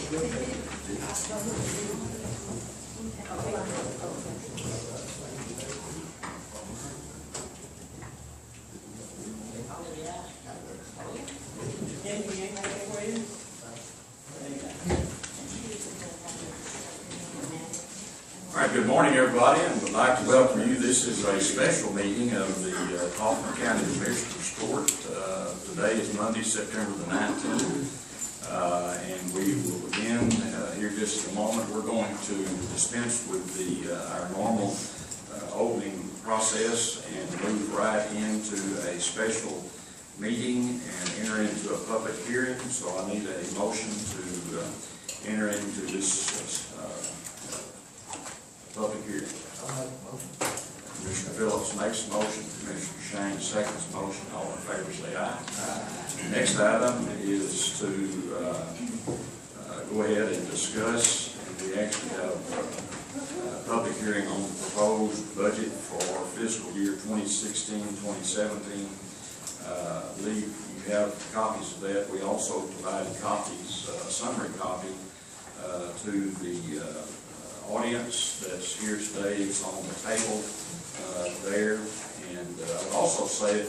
All right, good morning, everybody, and would like to welcome you. This is a special meeting of the Kaufman County Commissioners Court. Today is Monday, September the 19th, and we will begin here just in a moment. We're going to dispense with our normal opening process and move right into a special meeting and enter into a public hearing. So I need a motion to enter into this public hearing. Commissioner Phillips makes a motion, Commissioner Shane seconds the motion. All in favor say aye. Aye. Next item is to go ahead and discuss, and we actually have a public hearing on the proposed budget for fiscal year 2016-2017. I believe you have copies of that. We also provided copies, a summary copy to the audience that's here today. It's on the table there. And I would also say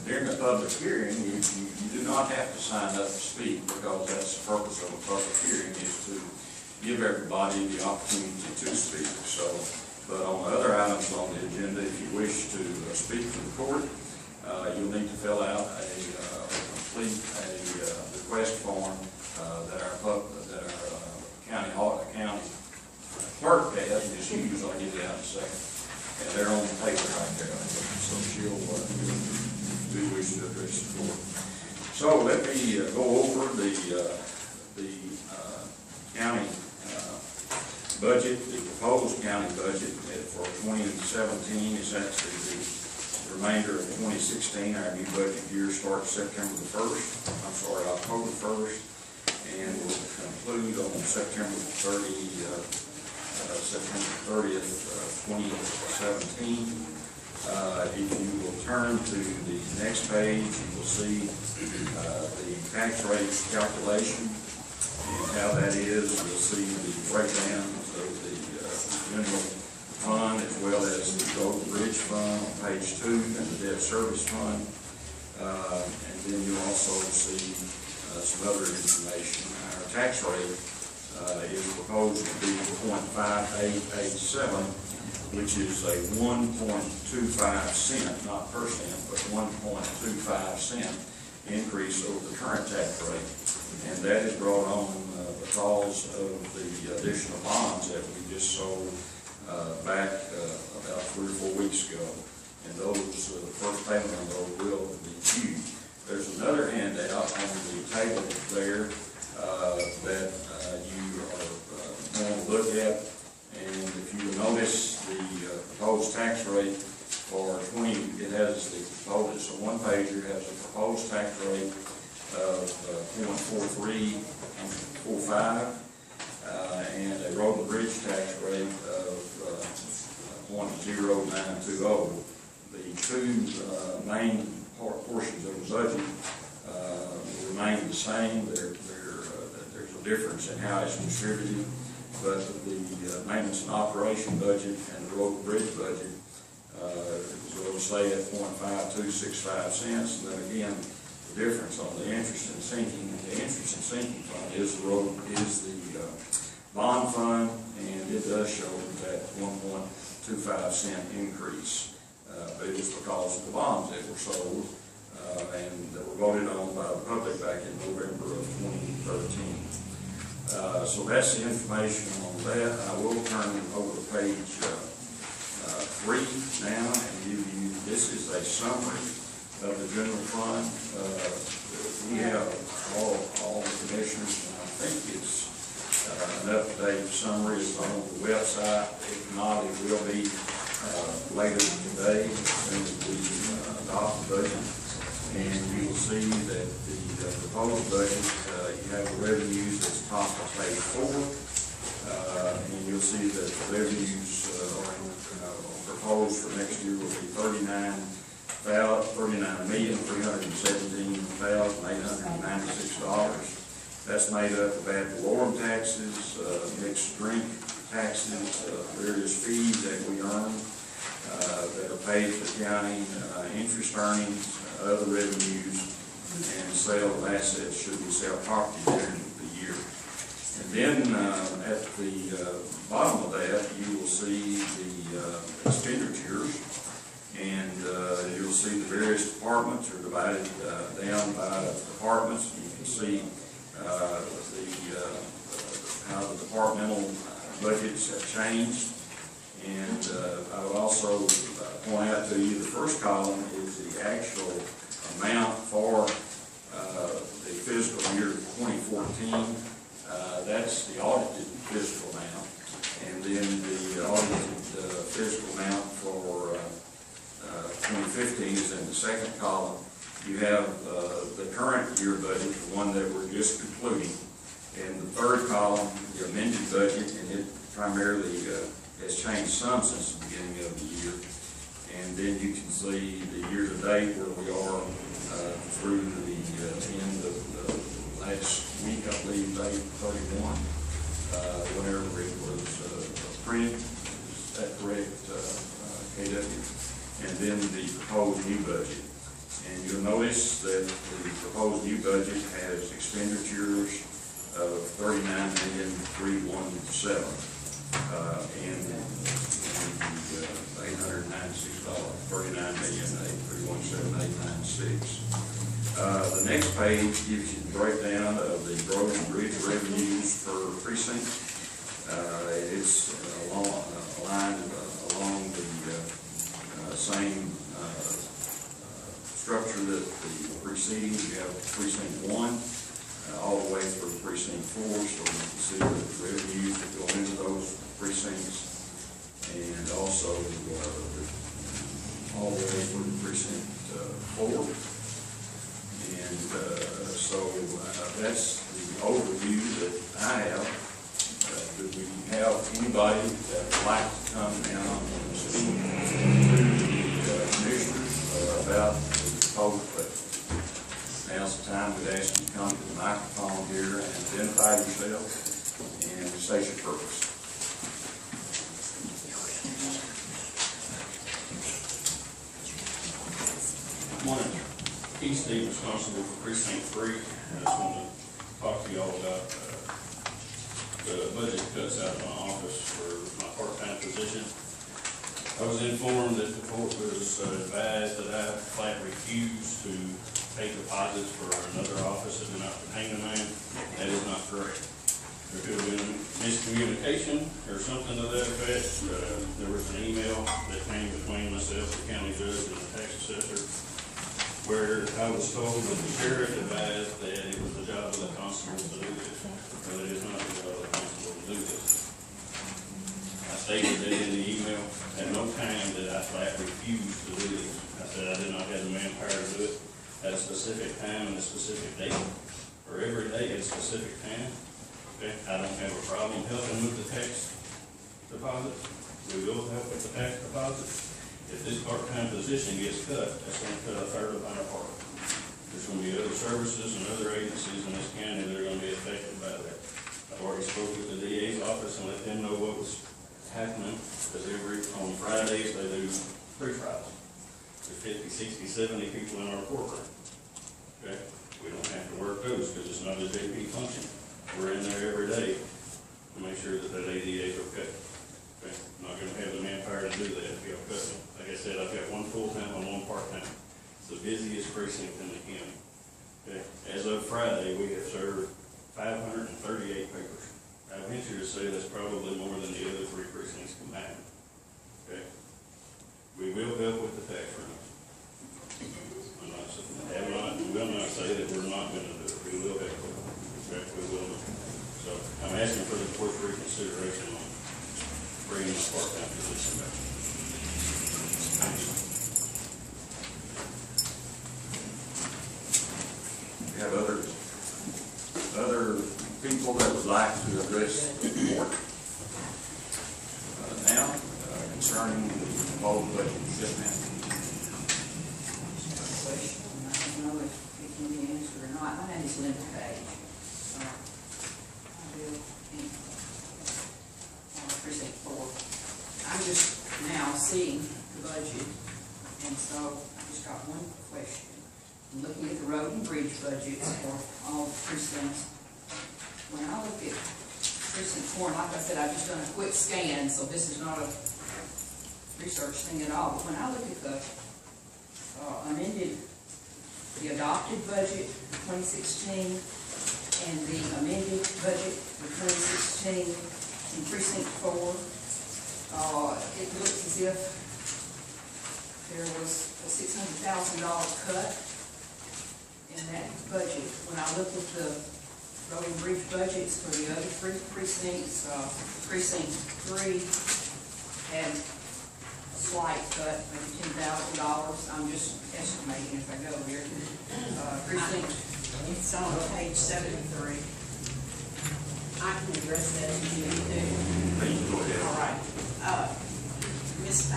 during the public hearing, you do not have to sign up to speak, because that's the purpose of a public hearing, is to give everybody the opportunity to speak. So, but on the other items on the agenda, if you wish to speak to the court, you'll need to fill out complete request form that our county clerk has. Just use, I'll give you out in a second. And they're on the paper right there. So she'll do wish to address the court. So let me go over the county budget. The proposed county budget for 2017 is actually the remainder of 2016. Our new budget year starts September the 1st. I'm sorry, October 1st, and will conclude on September 30th, 2017. If you will turn to the next page, you will see the tax rate calculation and how that is. You'll see the breakdowns of the general fund as well as the road and bridge fund on page 2, and the debt service fund. And then you'll also see some other information. Our tax rate is proposed to be 0.5887, which is a 1.25 cent, not percent, but 1.25 cent increase over the current tax rate. And that is brought on because of the additional bonds that we just sold back about 3 or 4 weeks ago. And those, the first payment on those will be due. There's another handout on the table there that you are going to look at, and if you will notice the proposed tax rate for it has the proposed, it's a one-pager, has a proposed tax rate of 0.4345 and a road and bridge tax rate of 0.0920. The two main portions of the budget remain the same. There's a difference in how it's distributed, but the maintenance and operation budget and the road and bridge budget is what we say at 0.5265 cents. And then again, the difference on the interest and sinking. The interest and sinking fund is the bond fund, and it does show that 1.25 cent increase. But it was because of the bonds that were sold and that were voted on by the public back in November of 2013. So that's the information on that. I will turn over to page 3 now and give you, this is a summary of the general fund. We have all the commissioners, and I think it's an up-to-date summary. Is on the website. If not, it will be later today when we adopt the budget. And you will see that the proposed budget, you have the revenues that's top of page 4, and you'll see that the revenues proposed for next year will be $39,317,896. That's made up of ad valorem taxes, mixed drink taxes, various fees that we earn that are paid to the county, interest earnings, other revenues, and sale of assets should we sell property during the year. And then at the bottom of that, you will see the expenditures, and you'll see the various departments are divided down by departments. You can see how the departmental budgets have changed. And I would also point out to you the first column is the actual amount for the fiscal year 2014. That's the audited fiscal amount. And then the audited fiscal amount for 2015 is in the second column. You have the current year budget, the one that we're just concluding. In the third column, the amended budget, and it primarily has changed some since the beginning of the year. And then you can see the year-to-date where we are through the end of the last week, I believe, May 31, whenever it was printed. Is that correct, KW? And then the proposed new budget. And you'll notice that the proposed new budget has expenditures of $39,317,000 and $896, $39,831,796. The next page gives you the breakdown of the road and bridge revenues per precinct. It's aligned along the same structure that the preceding. You have precinct 1 all the way through precinct 4, so you can see the revenues that go into those precincts, and also all the way through precinct 4. And so that's the overview that I have. Do we have anybody that would like to come down and speak to the commissioners about the proposed budget? Now's the time we'd ask you to come to the microphone here and identify yourself and state your purpose. Good morning. Keith Steve, responsible for Precinct 3. I just want to talk to you all about the budget cuts out of my office for my part-time position. I was informed that the court was advised that I flat refused to pay deposits for another office that did not pertain to mine. That is not correct. There could have been miscommunication or something to that effect. There was an email that came between myself, the county judge, and the tax assessor, where I was told that the sheriff advised that it was the job of the constable to do this. But it is not the job of the constable to do this. I stated that in the email. At no time did I flat refuse to do this. I said I did not have the manpower to do it at a specific time and a specific date, or every day at a specific time. Okay, I don't have a problem helping with the tax deposits. We will help with the tax deposits. If this part-time position gets cut, that's going to cut a third of our part. There's going to be other services and other agencies in this county that are going to be affected by that. I've already spoke with the DA's office and let them know what was happening, because on Fridays they do pre-trials. There's 50, 60, 70 people in our courtroom. Okay? We don't have to work those because it's not a JP function. We're in there every day to make sure that that ADA is okay. Okay? I'm not going to have the manpower to do that if you'll cut me. Like I said, I've got one full-time and one part-time. It's the busiest precinct in the county. Okay? As of Friday, we have served 538 papers. I venture to say that's probably more than the other 3 precincts combined. Okay? We will help with the tax runs. We will not say that we're not going to do it. We will help with it. Okay? We will. So I'm asking for the court's reconsideration on bringing the part-time position back. Thank you. We have other people that would like to address the board now concerning the proposed budget. Yes, ma'am. Question, I don't know if it can be answered or not. My name is Linda Page. bridge budgets for all the precincts. When I look at precinct 4, like I said, I've just done a quick scan, so this is not a research thing at all, but when I look at the the adopted budget for 2016 and the amended budget for 2016 in precinct 4, it looks as if there was a $600,000 cut in that budget. When I look at the road and bridge budgets for the other three precincts, precinct 3 had a slight cut, maybe $10,000. I'm just estimating as I go here. Precinct, It's on page 73. I can address that if you need to. Please go ahead. All right. Miss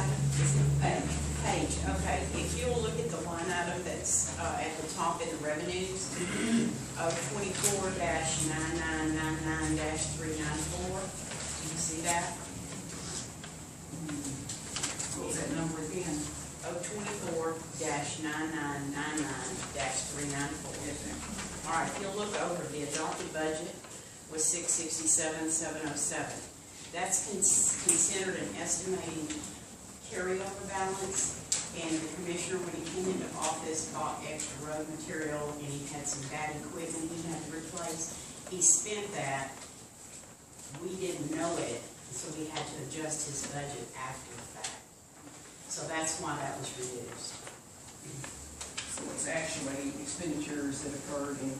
Page, okay, if you'll look at the line item that's at the top in the revenues of 24-9999-394, do you see that? what was that number again? Of 24-9999-394. Yes, ma'am. All right, if you'll look over, the adopted budget was $667,707. That's considered an estimated carryover balance, and the commissioner, when he came into office, bought extra road material, and he had some bad equipment he had to replace. He spent that. We didn't know it, so we had to adjust his budget after the fact. So that's why that was reduced. So it's actually expenditures that occurred in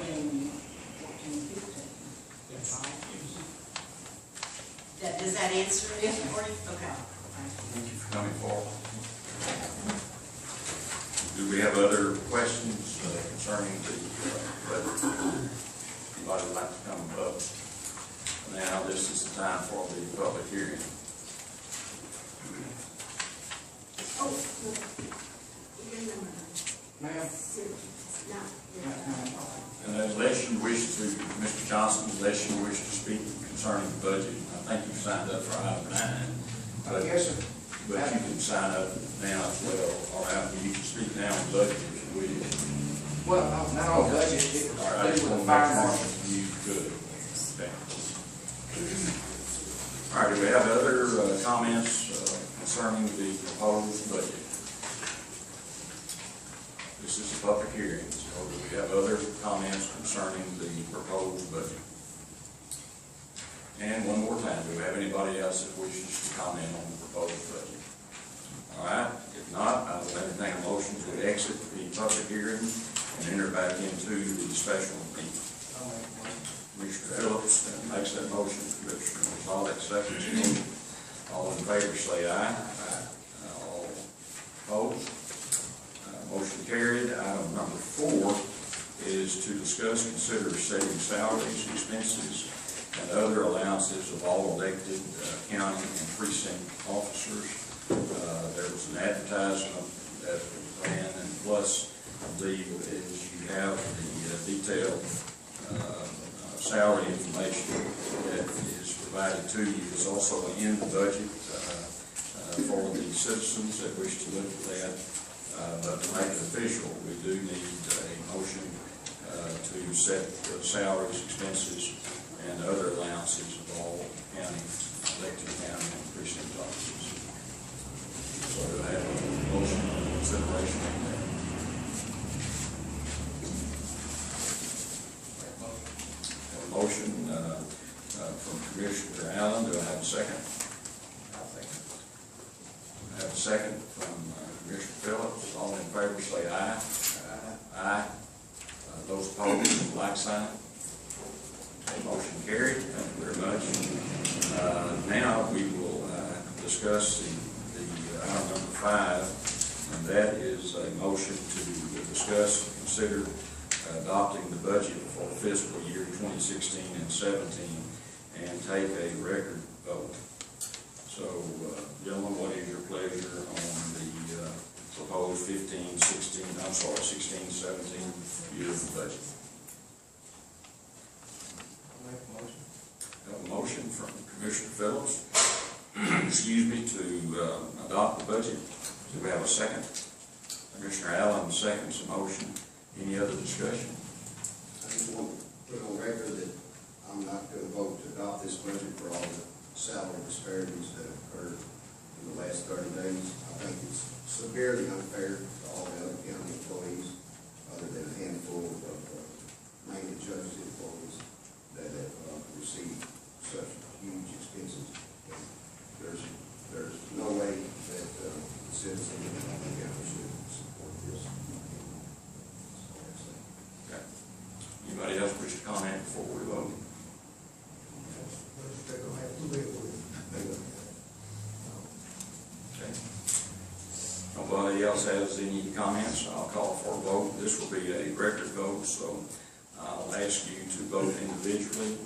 2014, 15. Yes. Does that answer it? Yes, ma'am. for you? Okay. Thank you for coming forward. Do we have other questions concerning the budget? Anybody would like to come up? Now, this is the time for the public hearing. Oh, Ma'am? And unless you wish to, Mr. Johnson, unless you wish to speak concerning the budget, I think you signed up for item 9. But, yes, sir. But you can sign up now as well, or you can speak now on budget if you wish. Well, not on budget, it All right, I was just with want the to make fire sure marshal. you could. Okay. All right, do we have other comments concerning the proposed budget? This is a public hearing, so do we have other comments concerning the proposed budget? And one more time, do we have anybody else that wishes to comment on the proposed budget? All right, if not, I will entertain a motion to exit the public hearing and enter back into the special meeting. Commissioner Phillips makes that motion, Commissioner Gonzalez seconds the motion. All in favor say aye. All opposed? Motion carried. Item number 4 is to discuss, consider setting salaries, expenses, and other allowances of all elected county and precinct officers. There was an advertisement that ran, and plus, I believe, is you have the detailed salary information that is provided to you. It's also in the budget for the citizens that wish to look at that. But to make it official, we do need a motion to set the salaries, expenses, and other allowances of all county, elected county and precinct officers. So do I have a motion on consideration of that? Have a motion from Commissioner Allen. Do I have a second? I'll second. I have a second from Commissioner Phillips. All in favor say aye. Aye. Those opposed, like sign. Motion carried. Thank you very much. Now we will discuss the item number 5, and that is a motion to discuss and consider adopting the budget for fiscal year 2016 and 17 and take a record vote. So, gentlemen, what is your pleasure on the proposed 16, 17 years budget? Have a motion from Commissioner Phillips, excuse me, to adopt the budget. Do we have a second? Commissioner Allen seconds the motion. Any other discussion? I just want to put on record that I'm not going to vote to adopt this budget for all the salary disparities that occurred in the last 30 days. I think it's severely unfair to all the other county employees, other than a handful of mainly judges' employees that have received such huge expenses. And there's no way that the citizens of the county should support this. Okay. Anybody else wish to comment before we vote? Okay. Nobody else has any comments, I'll call for a vote. This will be a record vote, so I'll ask you to vote individually.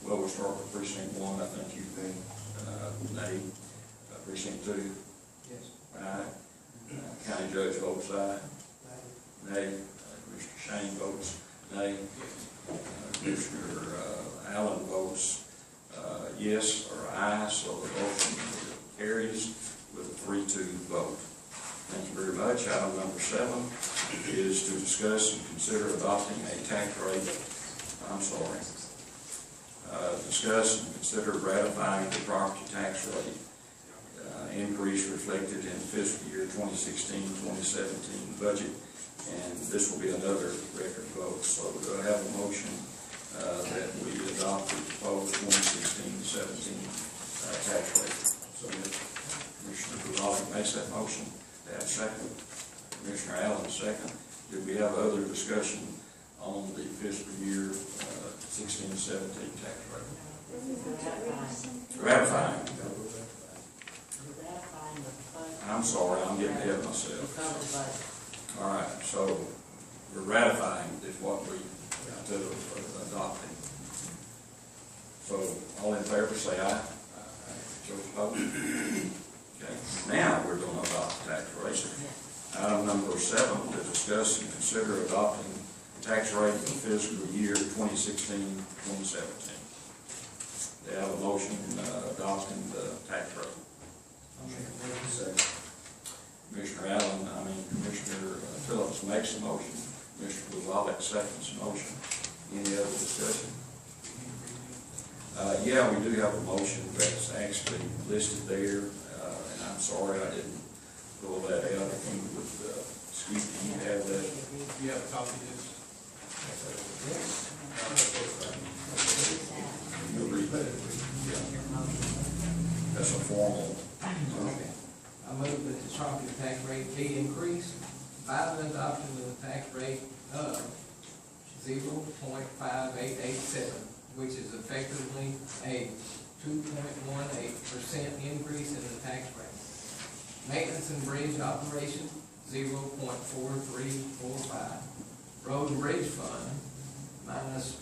We'll start with precinct 1. I think you think, nay. Precinct 2? Yes. Aye. County judge votes aye. Nay. Commissioner Shane votes nay. Commissioner Allen votes yes or aye, so the motion carries with a 3-2 vote. Thank you very much. Item number 7 is to discuss and consider adopting a tax rate. Discuss and consider ratifying the property tax rate increase reflected in fiscal year 2016-2017 budget, and this will be another record vote. So do I have a motion that we adopt the proposed 2016-17 tax rate? So Commissioner Buzali makes that motion. To have a second. Commissioner Allen second. Do we have other discussion on the fiscal year 16-17 tax rate? Ratifying. I'm sorry, I'm getting ahead of myself. All right, so we're ratifying is what we instead of adopting. So all in favor say aye. Those opposed? Okay. Now we're going to adopt the tax rate. Item number 7, to discuss and consider adopting the tax rate for fiscal year 2016-2017. They have a motion adopting the tax rate. Commissioner Phillips makes the motion. Commissioner Buzali seconds the motion. Any other discussion? Yeah, we do have a motion that's actually listed there, and I'm sorry I didn't pull that out. If you would, excuse me, you have that? You have a copy of this? You'll read that. Yeah. That's a formal. Okay. I move that the property tax rate be increased by the adoption of the tax rate of 0.5887, which is effectively a 2.18% increase in the tax rate. Maintenance and bridge operation, 0.4345. Road and bridge fund, minus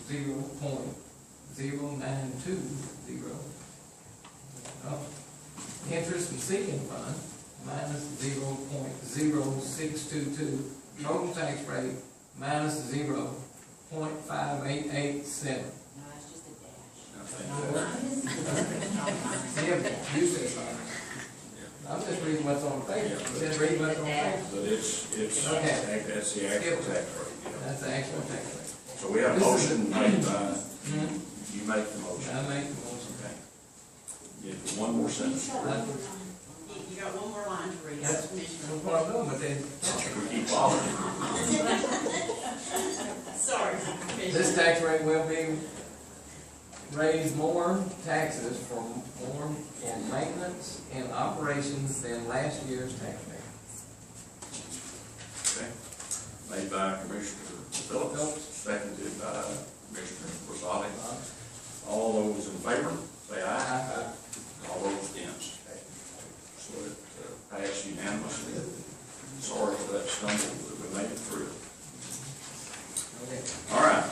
0.0920. Interest and seeking fund, minus 0.0622. Total tax rate, minus 0.5887. No, that's just a dash. Yeah, you said something. I'm just reading what's on the paper. Just reading what's on the paper. But it's Okay. that's the actual tax rate. Yeah. That's the actual tax rate. So we have a motion made by, you make the motion. I make the motion. Okay. Yeah, one more sentence. You got one more line to read, That's Commissioner. what I'm doing, but then We keep following. Sorry, this Commissioner. tax rate will be raise more taxes for maintenance and operations than last year's tax rate. Okay. Made by Commissioner Phillips, seconded by Commissioner Buzali. All those in favor, say aye. All those against. So it passed unanimously. Sorry for that stumble, but we made it through. Okay. All right.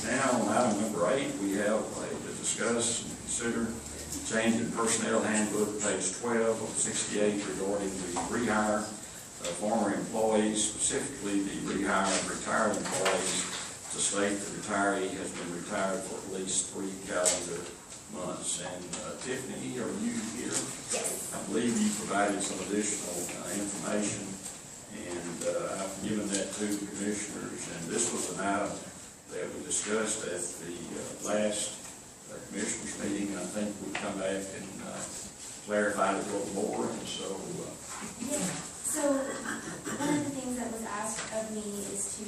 Now, on item number 8, we have to discuss and consider change in personnel handbook, page 12 of 68, regarding the rehire of former employees, specifically the rehire of retired employees, to state the retiree has been retired for at least 3 calendar months. And Tiffany, are you here? Yes. I believe you provided some additional information, and I've given that to the commissioners, and this was an item that we discussed at the last commissioners meeting. I think we've come back and clarified it a little more, and so. Yeah, so one of the things that was asked of me is to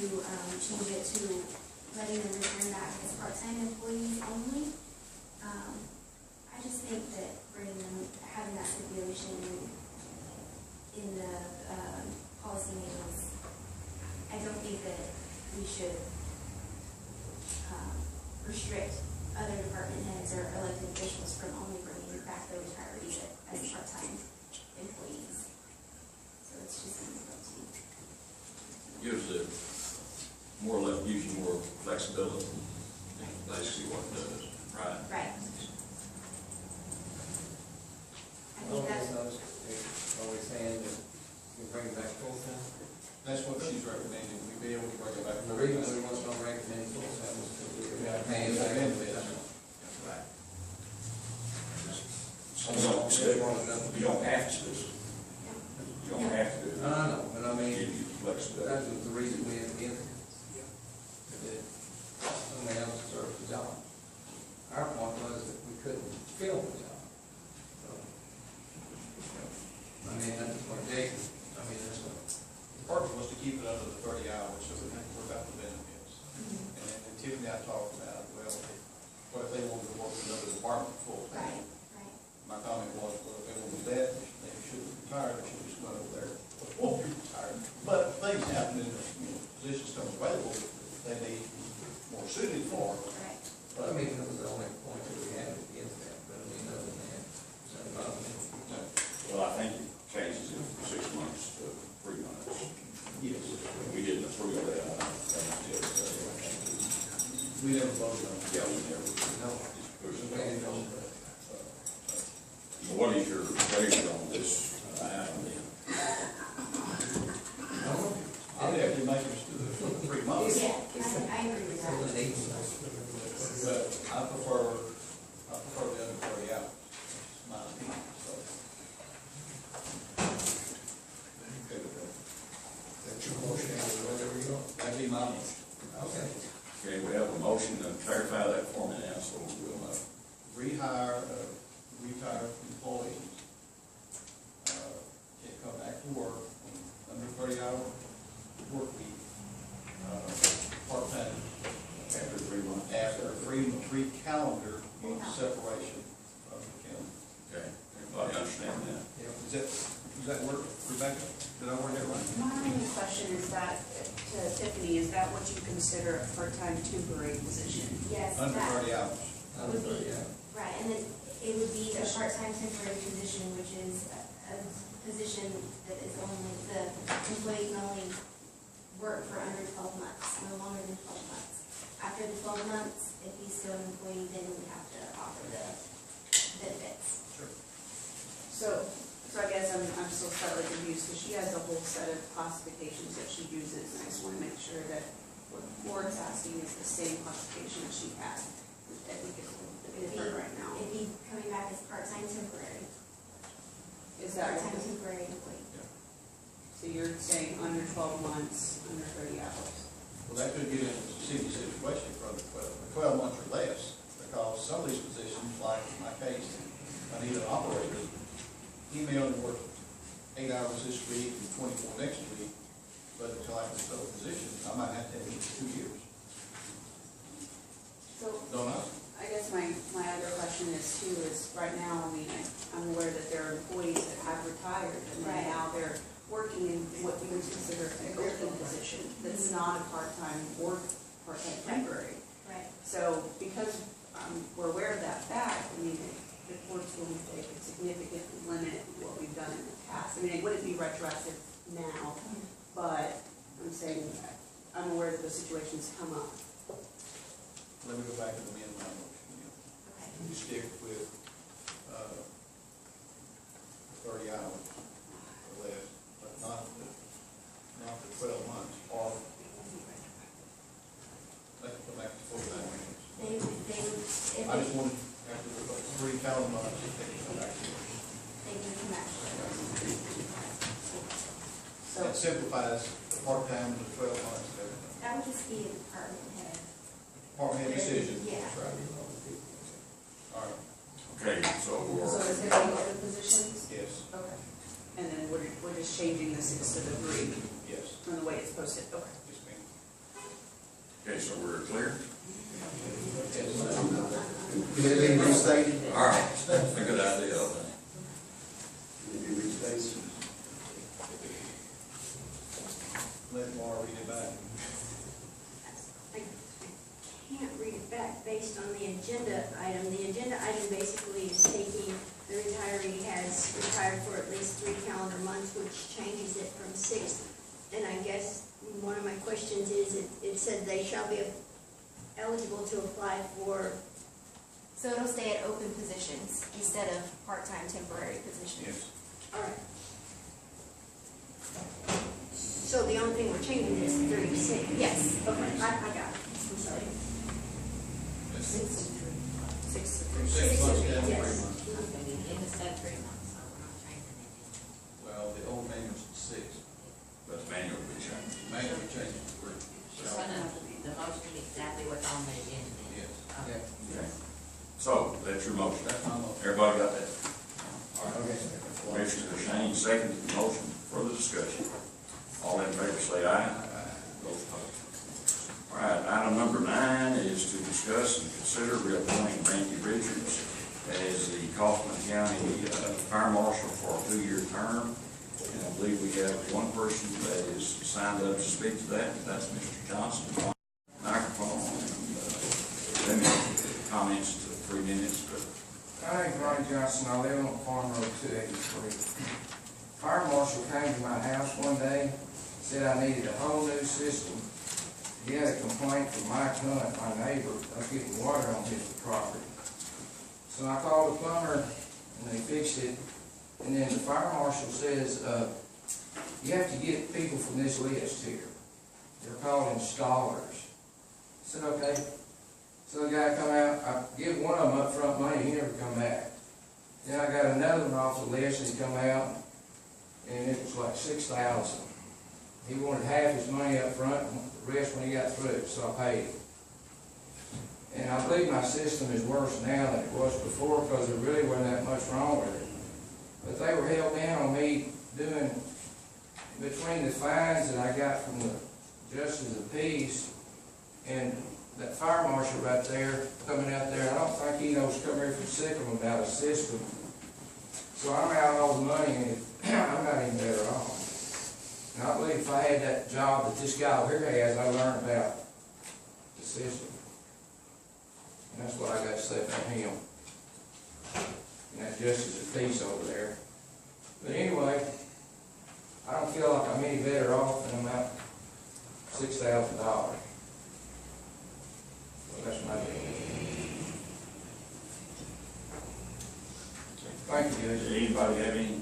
change it to letting them return back as part-time employees only. I just think that bringing them, having that stipulation in the policy manuals, I don't think that we should restrict other department heads or elected officials from only bringing back the retirees as part-time employees. So it's just something to Gives it more, gives you more flexibility, basically what it does, right? right. I think that's, Always saying that we bring it back full time. That's what she's recommending, we be able to bring it back. The reason we want to recommend full time is because we got paying back benefits. Right. You don't have to do it. You don't have to do it. I know, but I mean, Give you flexibility. that was the reason we had given it. That somebody else served the job. Our point was that we couldn't fill the job. So, I mean, that's what Jason, I mean, that's what. The purpose was to keep it under the 30 hours, so we think we're about the benefits. And Tiffany and I talked about, well, what if they wanted to work in another department full right, time? right. My comment was, well, if they want to do that, they shouldn't retire, they should just go over there before you're retired. But things happen in the, positions come available, they need more suited for. Right. I mean, that was the only point that we had against that, but I mean, other than that, it's not about me. Well, I think it changes it from 6 months to 3 months. Yes. We didn't approve that, I think, until, We never voted on it. yeah, we never. No. Just pushed it We on. didn't know that. So what is your pleasure on this item then? I'll definitely make it to 3 months. Yeah, I agree with that. But I prefer the under 30 hours, my opinion, so. Okay with that? That's your motion, whatever you want. That'd be my motion. Okay. Okay, we have a motion to clarify that for me now, so we'll, Rehire, retired employees, can come back to work on under 30-hour work week, part-time, after 3 months. after three calendar month separation from the county. Okay, everybody understand that? Does that work, Rebecca? Did I word that right? My only question is that, to Tiffany, is that what you consider a part-time temporary position? Yes, Under that 30 hours. Under 30, yeah. right, and then it would be a part-time temporary position, which is a position that is only, the employee can only work for under 12 months, no longer than 12 months. After the 12 months, if he's still an employee, then we have to offer the benefits. Sure. So I guess I'm still slightly confused, because she has a whole set of classifications that she uses, and I just want to make sure that what Ward's asking is the same classification that she had, that we could defer right now. It'd be coming back as part-time temporary, Is that part-time what, temporary employee. so you're saying under 12 months, under 30 hours? Well, that could get into a sticky situation for 12 months or less, because some of these positions, like in my case, I need an operator, email and work 8 hours this week and 24 next week, but until I can fill a position, I might have to have it for 2 years. So Don't know. I guess my other question is too, is right now, I mean, I'm aware that there are employees that have retired, and then Right. now they're working in what we would consider an open position, that's not a part-time or part-time temporary. Right. So because we're aware of that fact, I mean, the court's going to take a significantly limit what we've done in the past. I mean, it wouldn't be retroactive now, but I'm saying, I'm aware that those situations come up. Let me go back and amend my motion. Okay. We stick with 30 hours or less, but not the 12 months, or let me go back to full-time. They would, if I just wanted, after the 3 calendar months, they can come back to work. they would come back. So, That simplifies part-time, the 12 months, and everything. That would just be a department head. Department head decision. Yeah. That's right. All right, Okay, so So is there any other positions? yes, Okay. And then we're just changing the 6 to the 3 yes, from the way it's posted, okay. yes, ma'am. okay, so we're clear? Can it be restated? All right, that's a good idea, I think. Can it be restated? Let Laura read it back. I can't read it back based on the agenda item. The agenda item basically is taking the retiree has retired for at least 3 calendar months, which changes it from 6. And I guess one of my questions is, it said they shall be eligible to apply for, So it'll stay at open positions instead of part-time temporary positions. Yes. all right. So the only thing we're changing is 36. Yes. Okay, I got it. I'm sorry. 6 to 3. From 6 months down to 3 Yes. months. Instead of 3 months, so we're not changing it. Well, the old manual's 6, But the manual will be changed. manual we changed to 3. It's gonna, the motion exactly what's on the agenda. Yes. Okay. Okay. So, that's your motion. That's my motion. Everybody got that? All right. Okay. Commissioner Shane seconded the motion. Further discussion. All in favor say aye. Those opposed. All right, item number 9 is to discuss and consider reappointing Randy Richards as the Kaufman County Fire Marshal for a 2-year term. And I believe we have one person that is signed up to speak to that, and that's Mr. Johnson. Microphone, and comments to 3 minutes, but My name's Ronnie Johnson, I live on Farm Road 283. Fire marshal came to my house one day, said I needed a whole new system. He had a complaint from Mike Hunt, my neighbor, of getting water on his property. So I called the plumber, and they fixed it, and then the fire marshal says, you have to get people from this list here. They're called installers. I said, okay. So the guy come out, I give one of them upfront money, he never come back. Then I got another one off the list, and he come out, and it was like $6,000. He wanted half his money up front, and the rest when he got through, so I paid him. And I believe my system is worse now than it was before, because there really wasn't that much wrong with it. But they were hell bent on me doing, between the fines that I got from the Justice of Peace and that fire marshal right there, coming out there, I don't think he knows come here from Sycamore about a system. So I'm out all the money, and I'm not even better off. And I believe if I had that job that this guy over here has, I learned about the system. And that's what I got to say from him. And that Justice of Peace over there. But anyway, I don't feel like I'm any better off than I'm out $6,000. That's my deal. Thank you, does Judge. anybody have any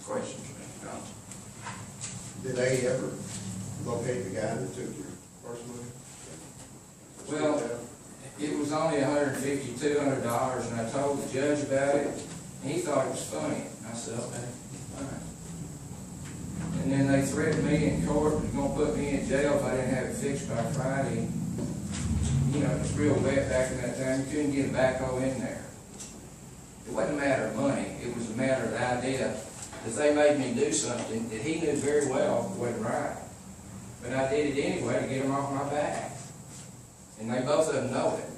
questions, Mr. Johnson? Did they ever locate the guy that took your first money? Well, it was only $150, $200, and I told the judge about it, and he thought it was funny. I said, okay, all right. And then they threatened me in court, was gonna put me in jail if I didn't have it fixed by Friday. You know, it was real wet back in that time, you couldn't get a backhoe in there. It wasn't a matter of money, it was a matter of the idea that they made me do something that he knew very well wasn't right. But I did it anyway to get them off my back. And they both of them know it.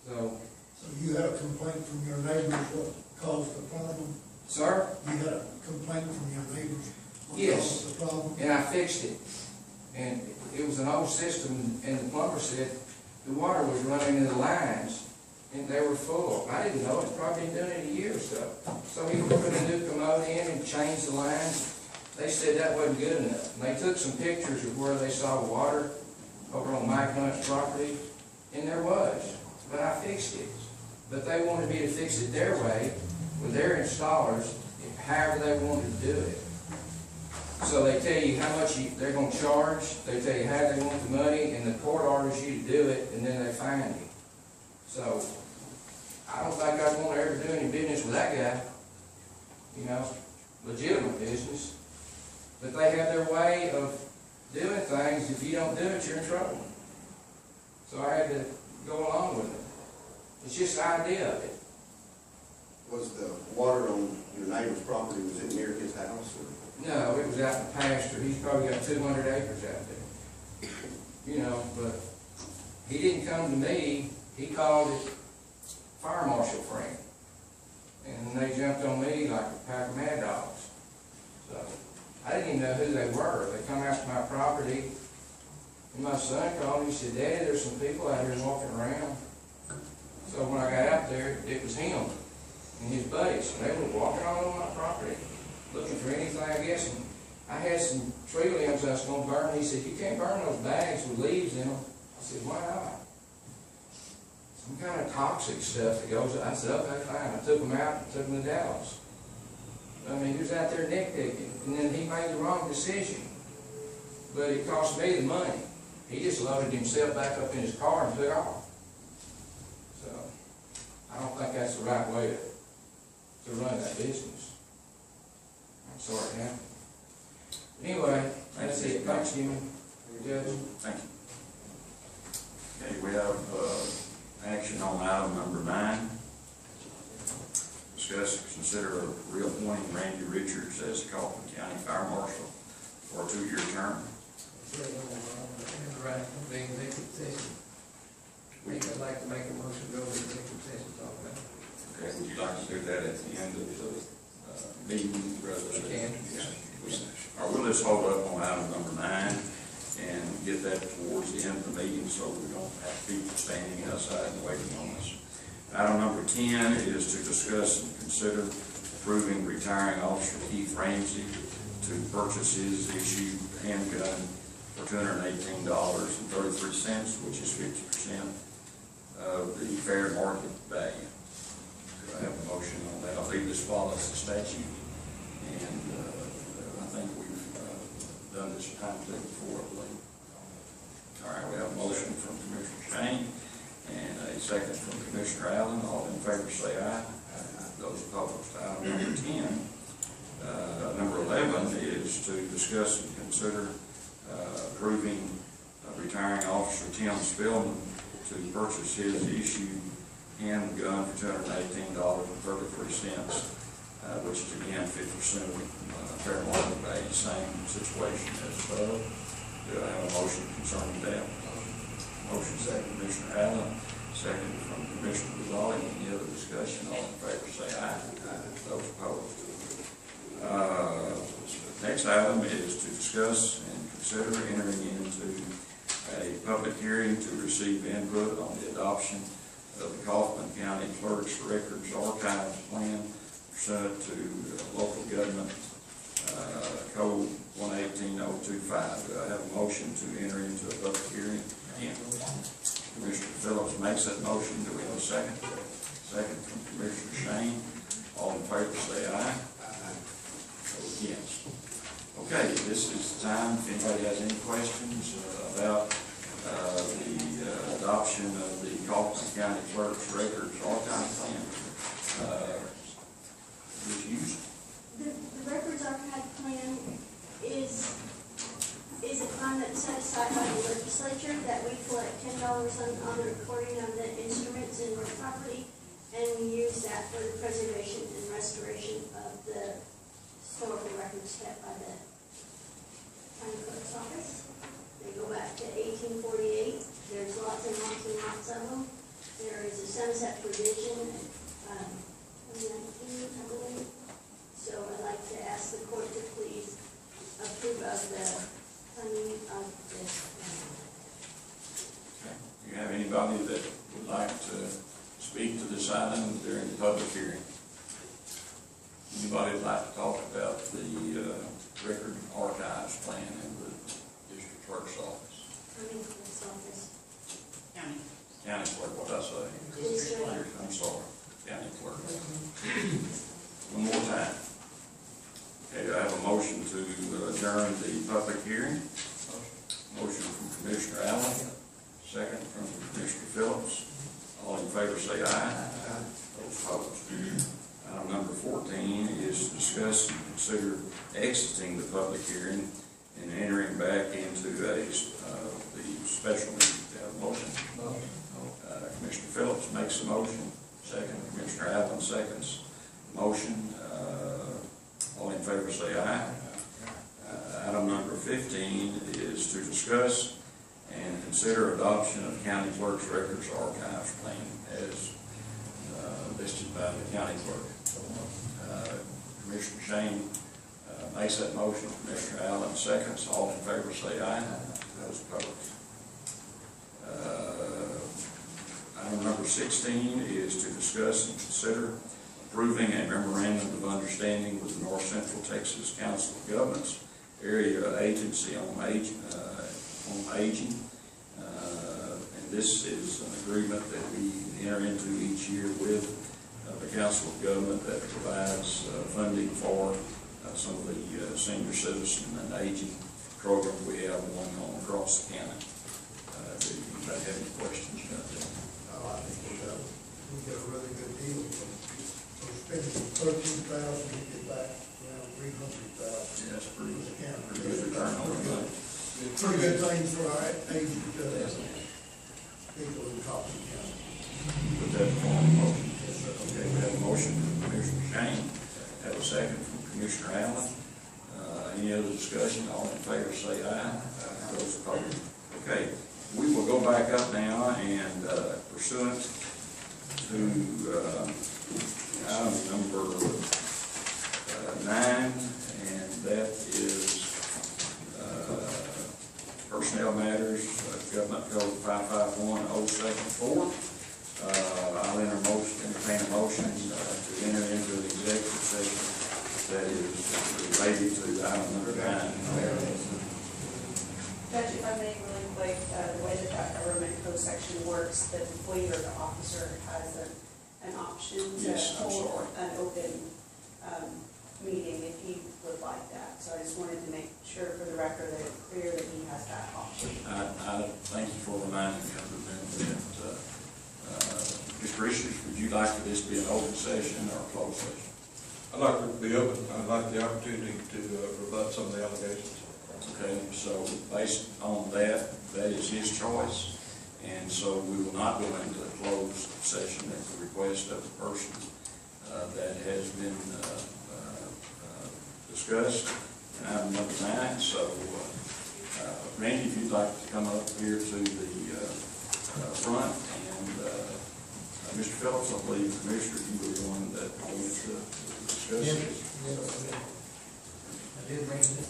So, So you had a complaint from your neighbors what caused the problem? sir, You had a complaint from your neighbors what Yes. caused the problem? and I fixed it. And it was an old system, and the plumber said the water was running into the lines, and they were full. I didn't know it, probably been doing it a year or so. So he put a new commode in and changed the lines. They said that wasn't good enough. And they took some pictures of where they saw water over on Mike Hunt's property, and there was. But I fixed it. But they wanted me to fix it their way, with their installers, however they wanted to do it. So they tell you how much they're going to charge, they tell you how they want the money, and the court orders you to do it, and then they fine you. So, I don't think I'd want to ever do any business with that guy. You know, legitimate business. But they have their way of doing things. If you don't do it, you're in trouble. So I had to go along with it. It's just the idea of it. Was the water on your neighbor's property, was it near his house, or? No, it was out in the pasture. He's probably got 200 acres out there. You know, but he didn't come to me. He called it fire marshal Frank. And they jumped on me like a pack of mad dogs. So I didn't even know who they were. They come out to my property, and my son called me. He said, "Daddy, there's some people out here walking around." So when I got out there, it was him and his buddies. They were walking all over my property, looking for anything, I guess. And I had some tree limbs I was going to burn. He said, "You can't burn those bags with leaves in them." I said, "Why not?" "Some kind of toxic stuff that goes." I said, "Okay, fine." I took them out and took them to Dallas. I mean, he was out there nitpicking, and then he made the wrong decision. But it cost me the money. He just loaded himself back up in his car and took off. So I don't think that's the right way to run that business. I'm sorry, now. Anyway, that's it. Thanks, Jimmy. Judge. Thank you. Okay, we have, action on item number 9. Discuss and consider reappointing Randy Richards as Kaufman County Fire Marshal for a 2-year term. Right, being executive session. I'd like to make a motion to go to executive session, talk about it. Okay, would you like to do that at the end of the, meeting rather than? Can. Yeah. Or we'll just hold up on item number 9 and get that towards the end of the meeting so we don't have people standing outside and waiting on us. Item number 10 is to discuss and consider approving retiring Officer Keith Ramsey to purchase his issued handgun for $218.33, which is 50% of the fair market value. Do I have a motion on that? I believe this follows the statute, and I think we've done this time before, I believe. All right, we have a motion from Commissioner Shane and a second from Commissioner Allen. All in favor say aye. Those opposed. Item number 10. Number 11 is to discuss and consider approving retiring Officer Tim Spillman to purchase his issued handgun for $218.33, which is again 50% of fair market value. Same situation as above. Do I have a motion concerning that? Motion second, Commissioner Allen, second from Commissioner Rizali. Any other discussion? All in favor say aye. Those opposed. Next item is to discuss and consider entering into a public hearing to receive input on the adoption of the Kaufman County Clerk's Records Archives Plan pursuant to local government code 118025. Do I have a motion to enter into a public hearing? Commissioner Phillips makes that motion. Do we have a second? Second from Commissioner Shane. All in favor say aye. Vote yes. Okay, this is the time. If anybody has any questions about the adoption of the Kaufman County Clerk's Records Archive Plan, just use it. The Records Archive Plan is a fund that's set aside by the legislature that we collect $10 on the recording of the instruments in real property, and we use that for the preservation and restoration of the historical records kept by the county clerk's office. They go back to 1848. There's lots and lots and lots of them. There is a sunset provision, 2019, I believe. So I'd like to ask the court to please approve of the funding of this. Okay. Do you have anybody that would like to speak to this item during the public hearing? Anybody would like to talk about the record archives plan in the district clerk's office? County clerk's office. County. County clerk, what did I say? District clerk. I'm sorry, county clerk. One more time. Okay, do I have a motion to adjourn the public hearing? Motion from Commissioner Allen, second from Commissioner Phillips. All in favor say aye. Those opposed. Item number 14 is to discuss and consider exiting the the public hearing and entering back into the special meeting. Do you have a motion? Commissioner Phillips makes a motion, second. Commissioner Allen seconds. Motion, all in favor say aye. Item number 15 is to discuss and consider adoption of county clerk's records archives plan as listed by the county clerk. Commissioner Shane makes that motion. Commissioner Allen seconds. All in favor say aye. Those opposed. Item number 16 is to discuss and consider approving a memorandum of understanding with the North Central Texas Council of Governments Area Agency on Aging. And this is an agreement that we enter into each year with the Council of Government that provides funding for some of the senior citizen and aging programs we have going on across the county. Do you have any questions about that? I think we get a really good deal from spending $13,000, we get back around $300,000. Yeah, that's pretty For the county. good return on the money. Pretty good thing for our aged people in Kaufman County. Put that in form of motion. Okay, we have a motion from Commissioner Shane, have a second from Commissioner Allen. Any other discussion? All in favor say aye. Those opposed. Okay, we will go back up now and pursuant to item number 9, and that is personnel matters, Government Code 551-074. I'll entertain a motion to enter into an executive session that is related to item number 9. Judge, if I may really quick, the way that that government code section works, the employee or the officer has an option to Yes, I'm hold sorry. an open meeting if he would like that. So I just wanted to make sure for the record that it's clear that he has that option. I thank you for reminding me of that. Mr. Richards, would you like for this to be an open session or a closed session? I'd like it to be open. I'd like the opportunity to rebut some of the allegations. Okay, so based on that, that is his choice, and so we will not go into a closed session at the request of the person that has been discussed in item number 9. So, Randy, if you'd like to come up here to the front, and Mr. Phillips, I believe, Commissioner, you were the one that wanted to discuss this. I did mention it.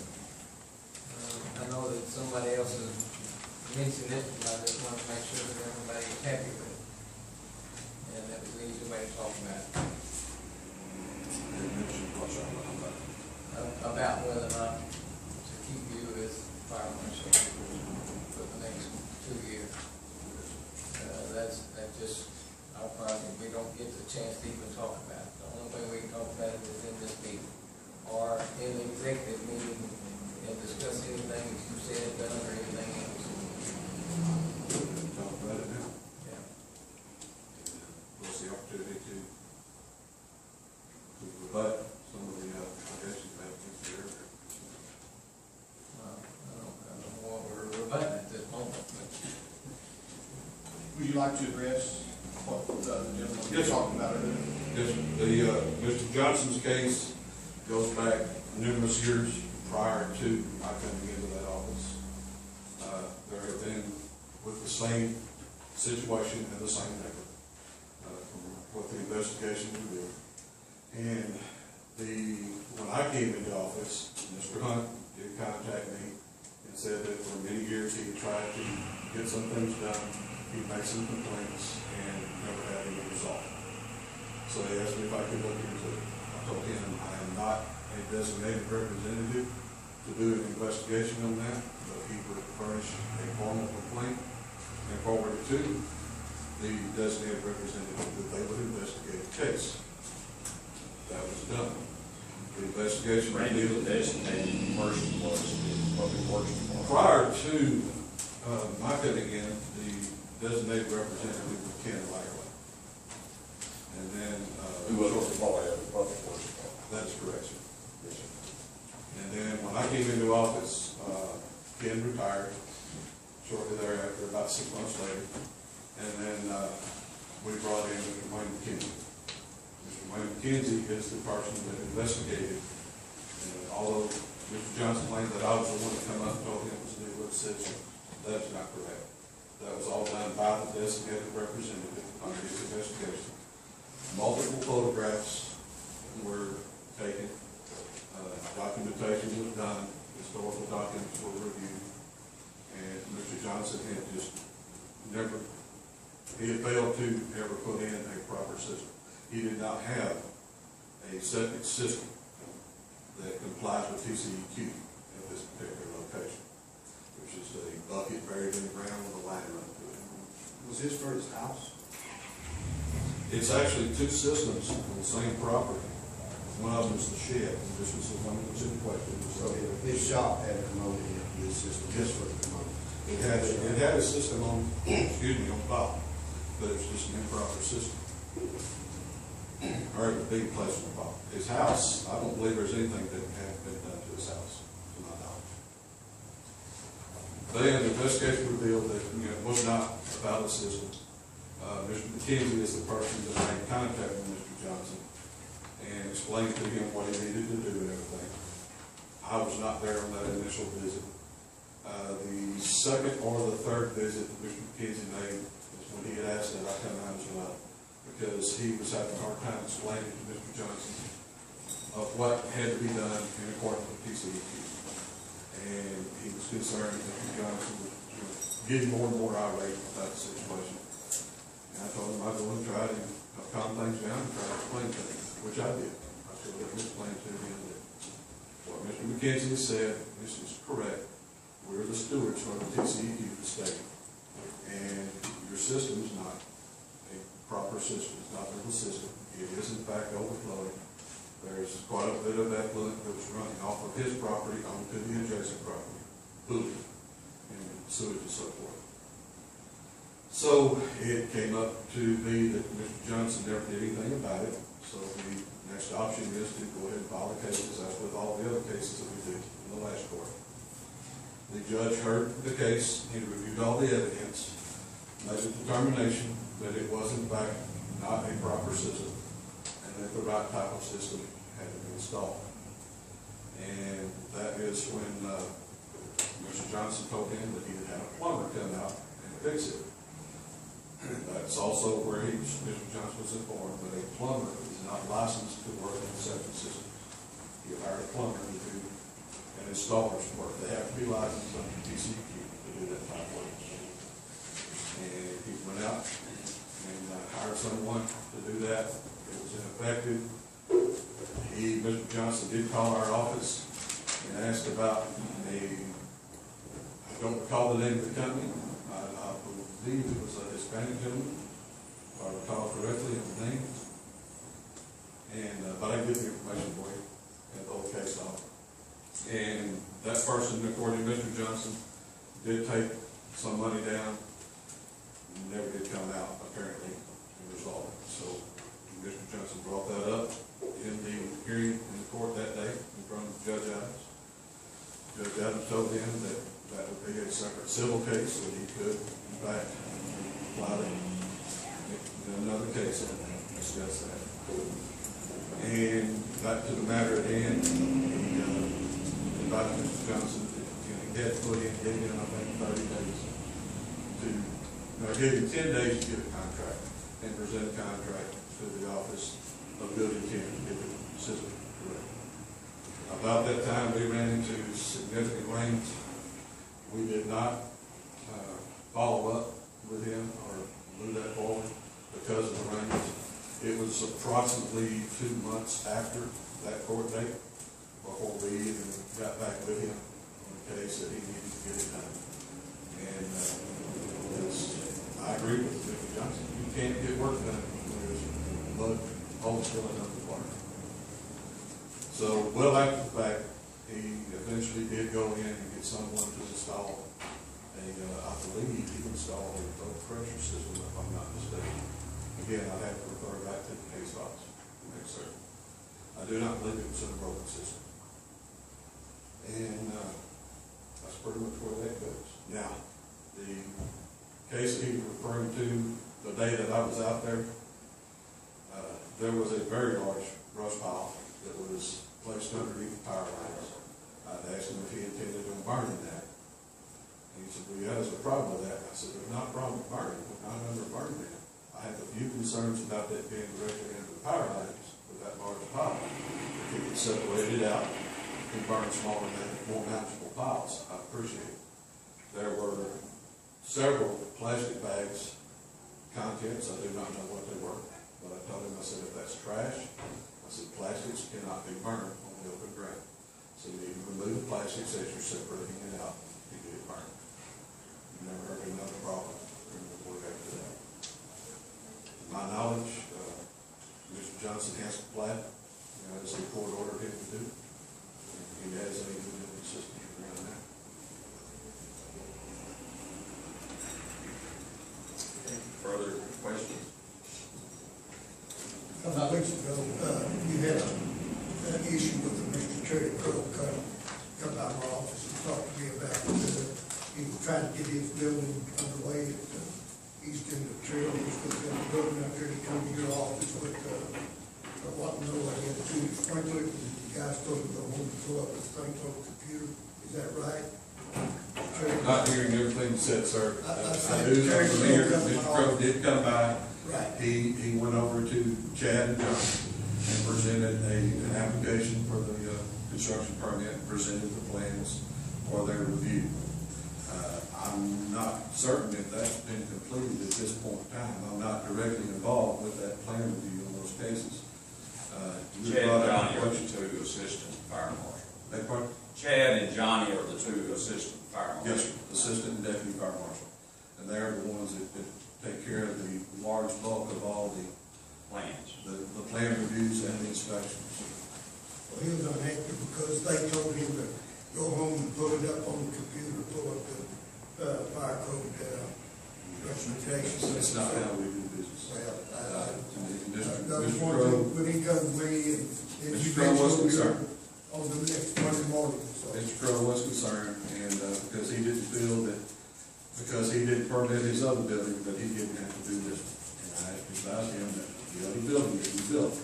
I know that somebody else has mentioned it, and I just want to make sure that everybody is happy with it. And that we need somebody to talk about it. About whether or not to keep you as fire marshal for the next 2 years. That's just our project. We don't get the chance to even talk about it. The only way we can talk about it is in this meeting or in the executive meeting and discuss anything that you said, done, or anything else. Talk about it now. Yeah. What's the opportunity to rebut some of the allegations that have been there? I don't know what we're rebutting at this moment, but Would you like to address what the gentleman Yes, was talking about? Yes, Mr. Johnson's case goes back numerous years prior to my coming into that office. There have been with the same situation and the same record from what the investigation revealed. And when I came into office, Mr. Hunt did contact me and said that for many years he had tried to get some things done. He'd made some complaints and never had any result. So he asked me if I could look into it. I told him I am not a designated representative to do an investigation on that, but he would furnish a formal complaint and forward it to the designated representative that they would investigate the case. That was done. The investigation. Randy, the designated person was the public works department. Prior to my coming in, the designated representative was Ken Riley. And then. Who was the employee of the public works department? That is correct, sir. Yes, sir. And then when I came into office, Ken retired shortly thereafter, about 6 months later. And then we brought in Mr. Wayne McKenzie. Mr. Wayne McKenzie is the person that investigated. And although Mr. Johnson claimed that I was the one that come up and told him it was a legal decision, that's not correct. That was all done by the designated representative under his investigation. Multiple photographs were taken, documentation was done, historical documents were reviewed, and Mr. Johnson had just never, he had failed to ever put in a proper system. He did not have a septic system that complies with TCEQ at this particular location, which is a bucket buried in the ground with a line run through it. Was this for his house? It's actually two systems on the same property. One of them is the shed, and this was the one that was in question. So his shop had a commode in it, this system, just for the commode. It had a system on, excuse me, on top, but it's just an improper system. Or it would be placed on top. His house, I don't believe there's anything that had been done to his house, to my knowledge. Then the investigation revealed that, it was not a valid system. Mr. McKenzie is the person that made contact with Mr. Johnson and explained to him what he needed to do and everything. I was not there on that initial visit. The second or the third visit that Mr. McKenzie made is when he had asked that I come out as well, because he was having a hard time explaining to Mr. Johnson of what had to be done in accordance with TCEQ. And he was concerned that Mr. Johnson was getting more and more irate about the situation. And I told him I'd go and try to calm things down and try to explain things, which I did. I said, let me explain to him that what Mr. McKenzie said, this is correct. We're the stewards for the TCEQ of the state. And your system is not a proper system. It's not a legal system. It is in fact overflowing. There's quite a bit of effluent that was running off of his property onto the adjacent property, polluting, and sewage and so forth. So it came up to be that Mr. Johnson never did anything about it. So the next option is to go ahead and file the cases, as with all the other cases that we did in the last court. The judge heard the case, he reviewed all the evidence, made a determination that it was in fact not a proper system, and that the right type of system had to be installed. And that is when Mr. Johnson told him that he would have a plumber come out and fix it. That's also where Mr. Johnson was informed that a plumber is not licensed to work in the septic system. He hired a plumber to do an installer's work. They have to be licensed under TCEQ to do that type of work. And he went out and hired someone to do that. It was ineffective. Mr. Johnson did call our office and asked about I don't recall the name of the company. I believe it was a Hispanic gentleman, if I recall correctly, in the name. And, but I can get the information for you and the whole case off. And that person, according to Mr. Johnson, did take some money down, never did come out, apparently, and resolve it. So Mr. Johnson brought that up in the hearing in the court that day in front of Judge Adams. Judge Adams told him that that would be a separate civil case, that he could, in fact, file it in another case and discuss that. And back to the matter at hand, he invited Mr. Johnson to, he had to put in, gave him, I think, 30 days to, gave him 10 days to get a contract and present a contract to the Office of Building 10 to get the system correct. About that time, we ran into significant rains. We did not follow up with him or move that forward because of the rains. It was approximately 2 months after that court date before we even got back with him on the case that he needed to get it done. And I agree with Mr. Johnson. You can't get work done when there's mud holes filling up the water. So, well after the fact, he eventually did go in and get someone to install I believe he installed a low pressure system, if I'm not mistaken. Again, I'd have to refer back to the case files to make certain. I do not believe it was a broken system. And, that's pretty much where that goes. Now, the case that he was referring to, the day that I was out there, there was a very large brush pile that was placed underneath the power lines. I'd asked him if he intended on burning that. And he said, well, yeah, there's a problem with that. I said, there's not a problem with burning, but not under burning that. I have a few concerns about that being directly into the power lines with that large pile. If he could separate it out and burn smaller, more manageable piles, I appreciate it. There were several plastic bags, contents, I do not know what they were, but I told him, I said, if that's trash, I said, plastics cannot be burned on the open ground. So you need to remove the plastics as you're separating it out to get it burned. You never heard of another problem before we got to that. To my knowledge, Mr. Johnson has complied, as the court ordered him to do. He has a good system around that. Further questions? A couple of weeks ago, you had an issue with Mr. Terry Crow come by my office and talk to me about, he was trying to get his building underway at the east end of the trail. He was going to build a building out there to come to your office, but I want to know, I had to sprinkle it, and the guys told him to go home and pull up his thing on the computer. Is that right? Not hearing everything you said, sir. I I do know Terry from Crow here, come to Mr. my Crowe office. did come by. Right. He went over to Chad and John and presented an application for the construction permit, presented the plans for their review. I'm not certain if that's been completed at this point in time. I'm not directly involved with that plan review in those cases. Chad and Johnny are the two assistant fire marshals. Beg pardon? Chad and Johnny are the two assistant fire marshals. Yes, sir. Assistant and deputy fire marshal. And they're the ones that take care of the large bulk of all the Plans. the plan reviews and the inspections. Well, he was unhappy because they told him to go home and pull it up on the computer, pull up the fire code recommendations. That's not how we do business. Well, Mr. one Crowe, thing, when he comes to me and Mr. you Crowe was mentioned concerned. on the next Monday morning, so. Mr. Crowe was concerned, and because he didn't feel that, because he didn't permit his other building, that he didn't have to do this. And I advised him that the other building that you built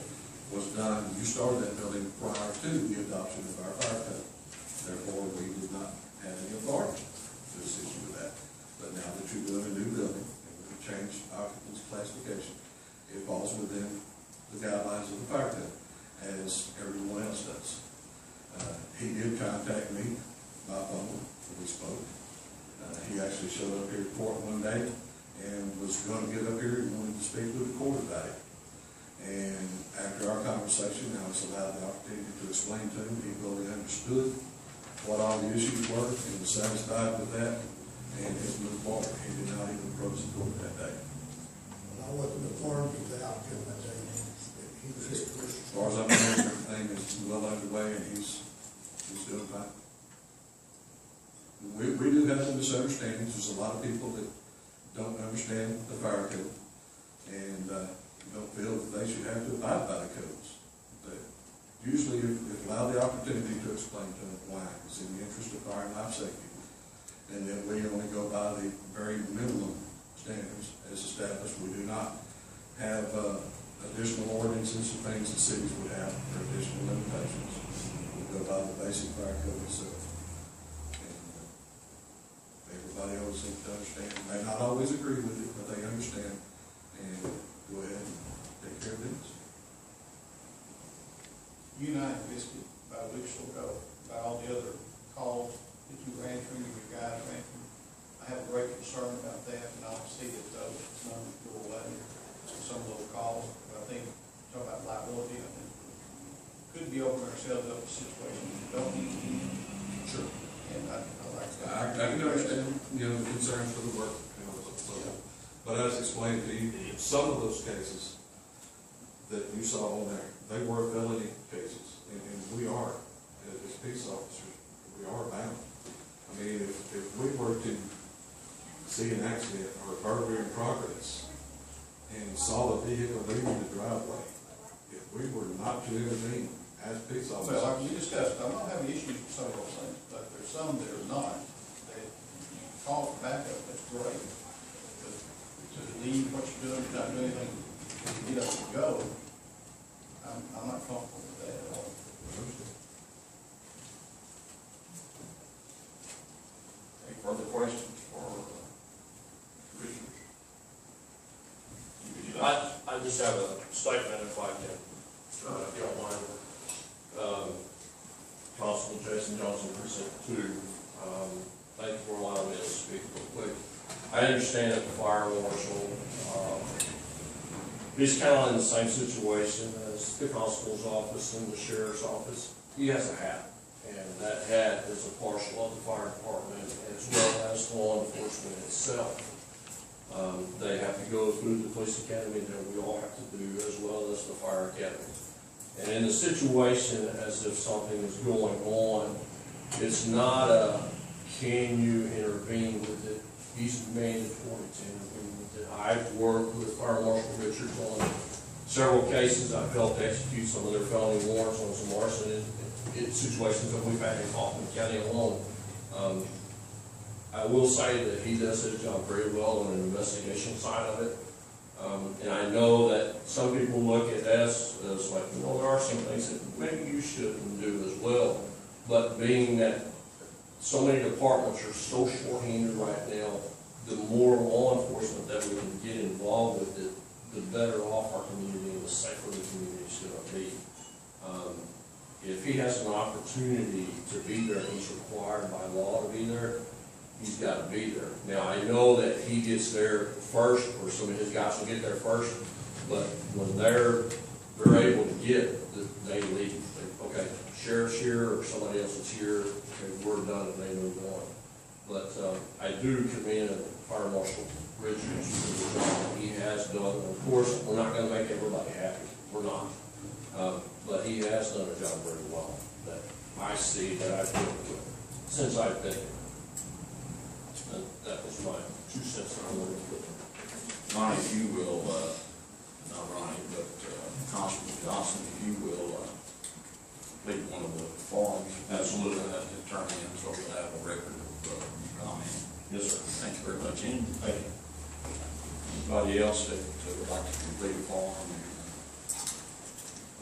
was done, you started that building prior to the adoption of our fire code. Therefore, we did not have any authority to assist you with that. But now that you're doing a new building, and we changed occupants classification, it falls within the guidelines of the fire code, as everyone else does. He did contact me by phone when we spoke. He actually showed up here to court one day and was going to get up here and wanted to speak with the court about it. And after our conversation, I was allowed the opportunity to explain to him. He fully understood what all the issues were and was satisfied with that, and has moved forward. He did not even approach the court that day. I wasn't informed of the outcome that day. He was his As far as I know, everything is well underway, and he's doing fine. We do have some misunderstandings. There's a lot of people that don't understand the fire code and don't feel that they should have to abide by the codes. But usually, if allow the opportunity to explain to them why, it's in the interest of fire and life safety. And then we only go by the very minimum standards as established. We do not have additional ordinances and things that cities would have for additional limitations. We go by the basic fire code itself. And everybody always seems to understand. May not always agree with it, but they understand. And go ahead and take care of things. You and I visited about a week or so ago about all the other calls that you ran through, your guys ran through. I have a great concern about that, and I see that those numbers go away, some of those calls. But I think, talking about liability, I think we could be opening ourselves up to situations we don't need to be in. Sure. And I like that. I can understand, the concerns for the work, so. But as explained to you, some of those cases that you saw on there, they were felony cases, and we are, as peace officers, we are bound. I mean, if we were to see an accident or a burglary in progress and saw the vehicle leaving the driveway, if we were not to intervene as police Well, officers. like we discussed, I'm not having issues with some of those things, but there's some that are not. That you call for backup, that's great. But to leave what you're doing, not do anything, to get up and go, I'm not comfortable with that at all. Any further questions for commissioners? Would you like? I just have a statement if I can, if you don't mind. Constable Jason Johnson, precinct 2. Thank you for allowing me to speak real quick. I understand that the fire marshal, he's kind of in the same situation as the constable's office and the sheriff's office. He has a hat, and that hat is a partial of the fire department as well as law enforcement itself. They have to go through the police academy that we all have to do, as well as the fire academy. And in the situation, as if something is going on, it's not a, can you intervene with it? He's mandatory to intervene with it. I've worked with Fire Marshal Richards on several cases. I've helped execute some of their felony warrants on some arson in situations that we've had in Kaufman County alone. I will say that he does his job very well on the investigation side of it. And I know that some people look at us as like, well, there are some things that maybe you shouldn't do as well. But being that so many departments are so short-handed right now, the more law enforcement that we can get involved with it, the better off our community and the safer the community is going to be. If he has an opportunity to be there, he's required by law to be there, he's got to be there. Now, I know that he gets there first, or some of his guys will get there first, but when they're able to get, they leave. Okay, sheriff's here, or somebody else is here, okay, we're done, and they move on. But I do commend Fire Marshal Richards for the job that he has done. And of course, we're not going to make everybody happy. We're not. But he has done a job very well that I see that I've been with since I've been here. And that was my 2 cents on the report. Ronnie, if you will, not Ronnie, but Constable Johnson, if you will complete one of the forms. Absolutely. That to turn in, so we'll have a record of comment. Yes, sir. Thank you very much. Thank you. Anybody else that would like to complete a form?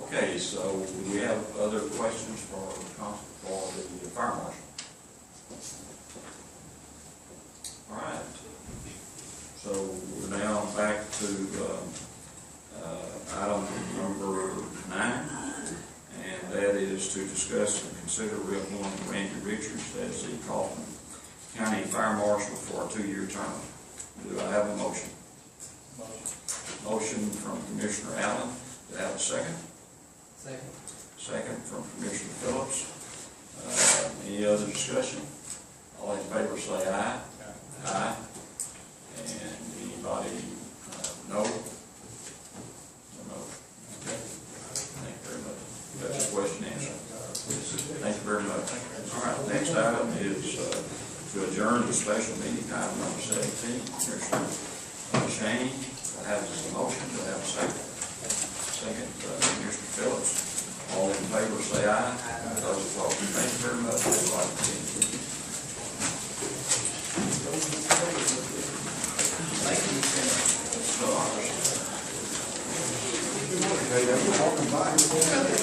Okay, so do we have other questions for the fire marshal? All right. So we're now back to item number 9, and that is to discuss and consider reappointing Randy Richards as the Kaufman County Fire Marshal for a 2-year term. Do I have a motion? Motion from Commissioner Allen. Do I have a second? Second. Second from Commissioner Phillips. Any other discussion? All in favor say aye. Aye. And anybody no? No. Okay. Thank you very much. That's a question answered. Thank you very much. All right, next item is to adjourn the special meeting, item number 17. Commissioner Shane, I have a motion. Do I have a second? Second, Commissioner Phillips. All in favor say aye. Those opposed. Thank you very much. Thank you. Welcome back.